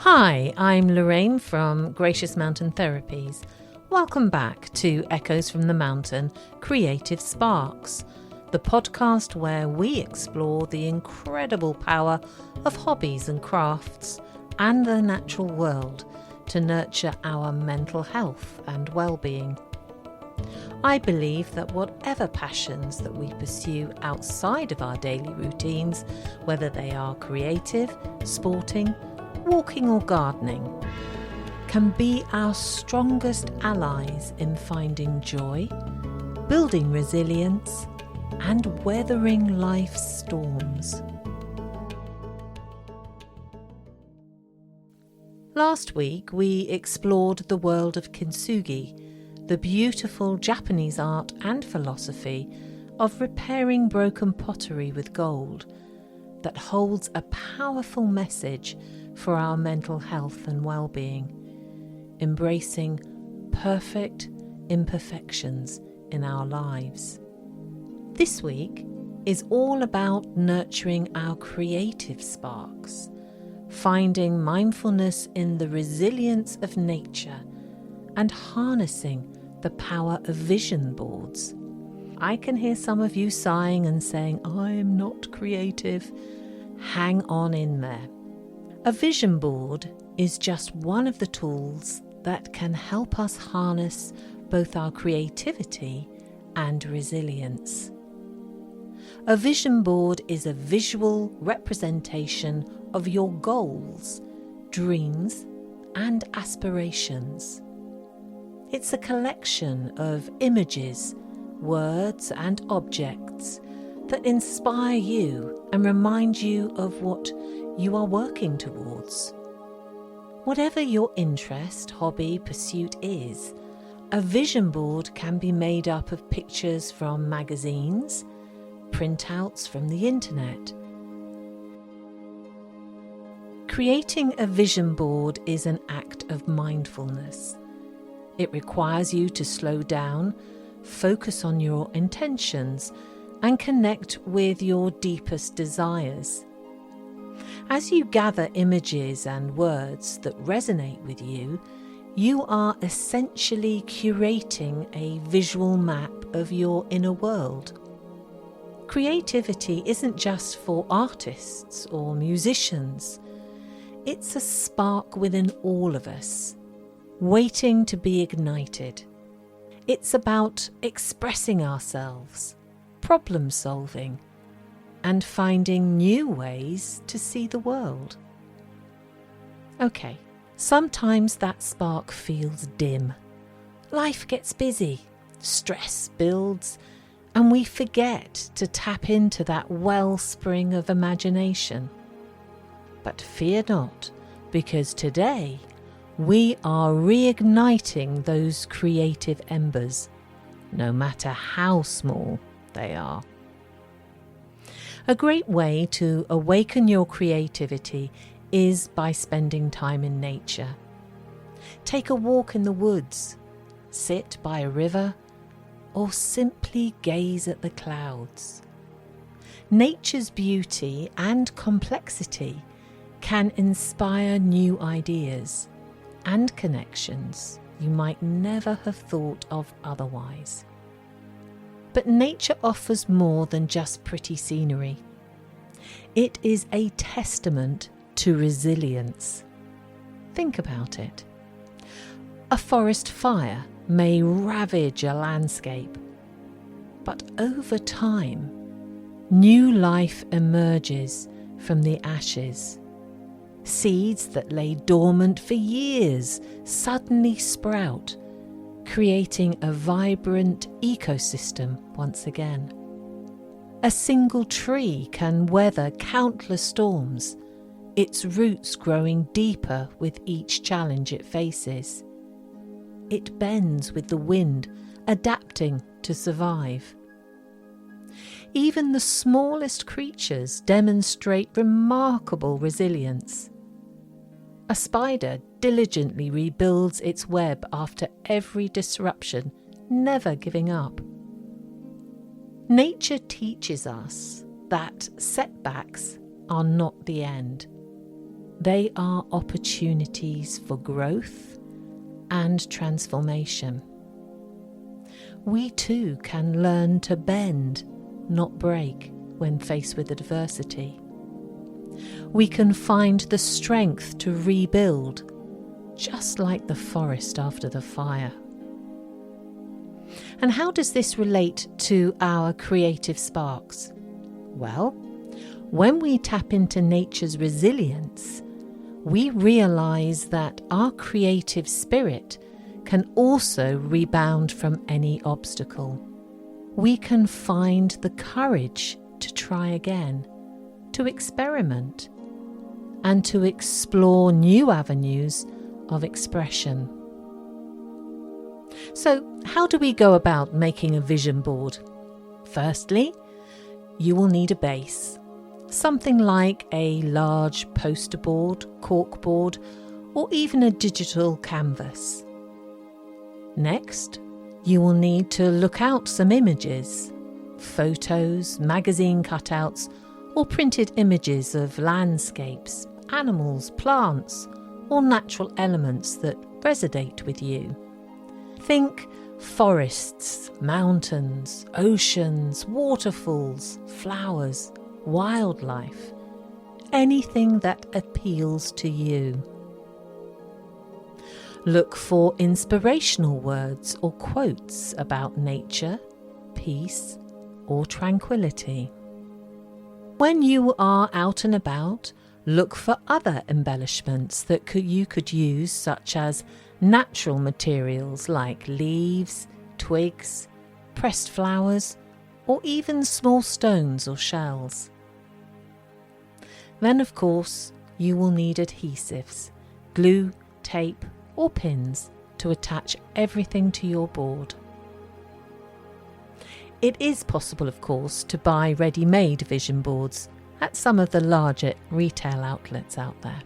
Hi, I'm Loraine from Gracious Mountain Therapies. Welcome back to Echoes from the Mountain, Creative Sparks, the podcast where we explore the incredible power of hobbies and crafts and the natural world to nurture our mental health and well-being. I believe that whatever passions that we pursue outside of our daily routines, whether they are creative, sporting, walking or gardening, can be our strongest allies in finding joy, building resilience, and weathering life's storms. Last week we explored the world of kintsugi, the beautiful Japanese art and philosophy of repairing broken pottery with gold that holds a powerful message for our mental health and well-being, embracing perfect imperfections in our lives. This week is all about nurturing our creative sparks, finding mindfulness in the resilience of nature, and harnessing the power of vision boards. I can hear some of you sighing and saying, I am not creative. Hang on in there. A vision board is just one of the tools that can help us harness both our creativity and resilience. A vision board is a visual representation of your goals, dreams, and aspirations. It's a collection of images, words, and objects that inspire you and remind you of what you are working towards. Whatever your interest, hobby, pursuit is, a vision board can be made up of pictures from magazines, printouts from the internet. Creating a vision board is an act of mindfulness. It requires you to slow down, focus on your intentions, and connect with your deepest desires. As you gather images and words that resonate with you, you are essentially curating a visual map of your inner world. Creativity isn't just for artists or musicians. It's a spark within all of us, waiting to be ignited. It's about expressing ourselves, problem solving, and finding new ways to see the world. Okay, sometimes that spark feels dim. Life gets busy, stress builds, and we forget to tap into that wellspring of imagination. But fear not, because today we are reigniting those creative embers, no matter how small they are. A great way to awaken your creativity is by spending time in nature. Take a walk in the woods, sit by a river, or simply gaze at the clouds. Nature's beauty and complexity can inspire new ideas and connections you might never have thought of otherwise. But nature offers more than just pretty scenery. It is a testament to resilience. Think about it. A forest fire may ravage a landscape, but over time, new life emerges from the ashes. Seeds that lay dormant for years suddenly sprout, creating a vibrant ecosystem once again. A single tree can weather countless storms, its roots growing deeper with each challenge it faces. It bends with the wind, adapting to survive. Even the smallest creatures demonstrate remarkable resilience. A spider diligently rebuilds its web after every disruption, never giving up. Nature teaches us that setbacks are not the end. They are opportunities for growth and transformation. We too can learn to bend, not break, when faced with adversity. We can find the strength to rebuild, just like the forest after the fire. And how does this relate to our creative sparks? Well, when we tap into nature's resilience, we realize that our creative spirit can also rebound from any obstacle. We can find the courage to try again, to experiment, and to explore new avenues of expression. So, how do we go about making a vision board? Firstly, you will need a base, something like a large poster board, cork board, or even a digital canvas. Next, you will need to look out some images, photos, magazine cutouts, or printed images of landscapes, animals, plants, or natural elements that resonate with you. Think forests, mountains, oceans, waterfalls, flowers, wildlife, anything that appeals to you. Look for inspirational words or quotes about nature, peace, or tranquility. When you are out and about, look for other embellishments that you could use, such as natural materials like leaves, twigs, pressed flowers, or even small stones or shells. Then, of course, you will need adhesives, glue, tape, or pins to attach everything to your board. It is possible, of course, to buy ready-made vision boards at some of the larger retail outlets out there.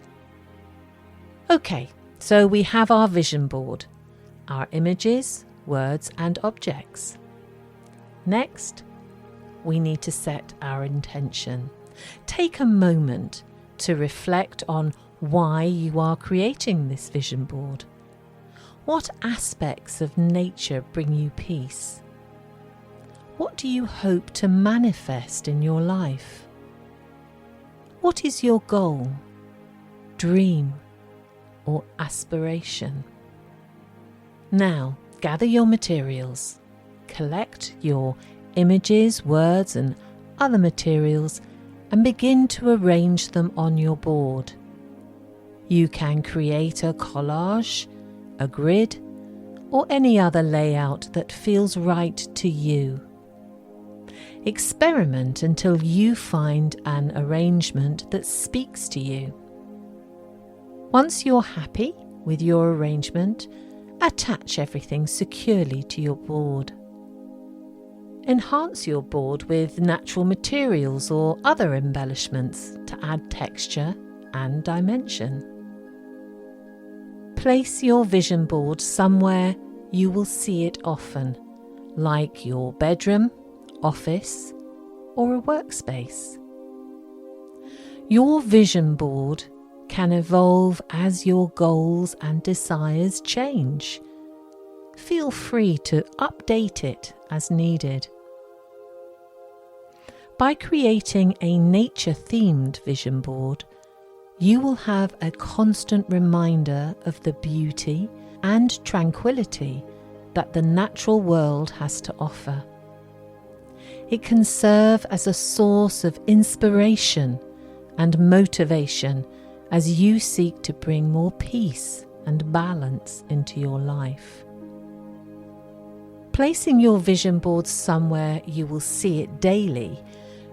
Okay, so we have our vision board, our images, words and objects. Next, we need to set our intention. Take a moment to reflect on why you are creating this vision board. What aspects of nature bring you peace? What do you hope to manifest in your life? What is your goal, dream, or aspiration? Now, gather your materials, collect your images, words, and other materials, and begin to arrange them on your board. You can create a collage, a grid, or any other layout that feels right to you. Experiment until you find an arrangement that speaks to you. Once you're happy with your arrangement, attach everything securely to your board. Enhance your board with natural materials or other embellishments to add texture and dimension. Place your vision board somewhere you will see it often, like your bedroom, office, or a workspace. Your vision board can evolve as your goals and desires change. Feel free to update it as needed. By creating a nature-themed vision board, you will have a constant reminder of the beauty and tranquility that the natural world has to offer. It can serve as a source of inspiration and motivation as you seek to bring more peace and balance into your life. Placing your vision board somewhere you will see it daily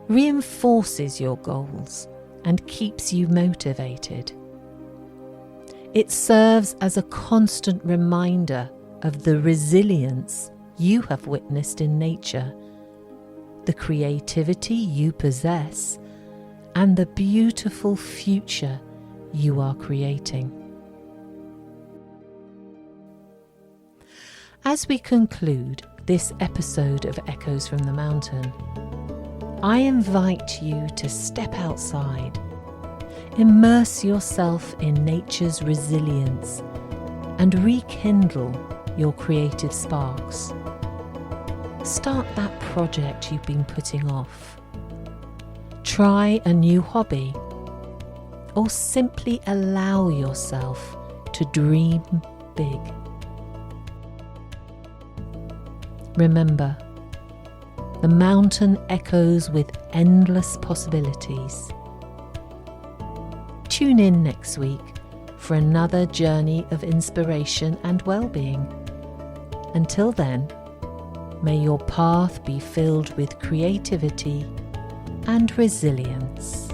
reinforces your goals and keeps you motivated. It serves as a constant reminder of the resilience you have witnessed in nature, the creativity you possess, and the beautiful future you are creating. As we conclude this episode of Echoes from the Mountain, I invite you to step outside, Immerse yourself in nature's resilience and rekindle your creative sparks. Start that project you've been putting off. Try a new hobby, or simply allow yourself to dream big. Remember, the mountain echoes with endless possibilities. Tune in next week for another journey of inspiration and well-being. Until then, may your path be filled with creativity and resilience.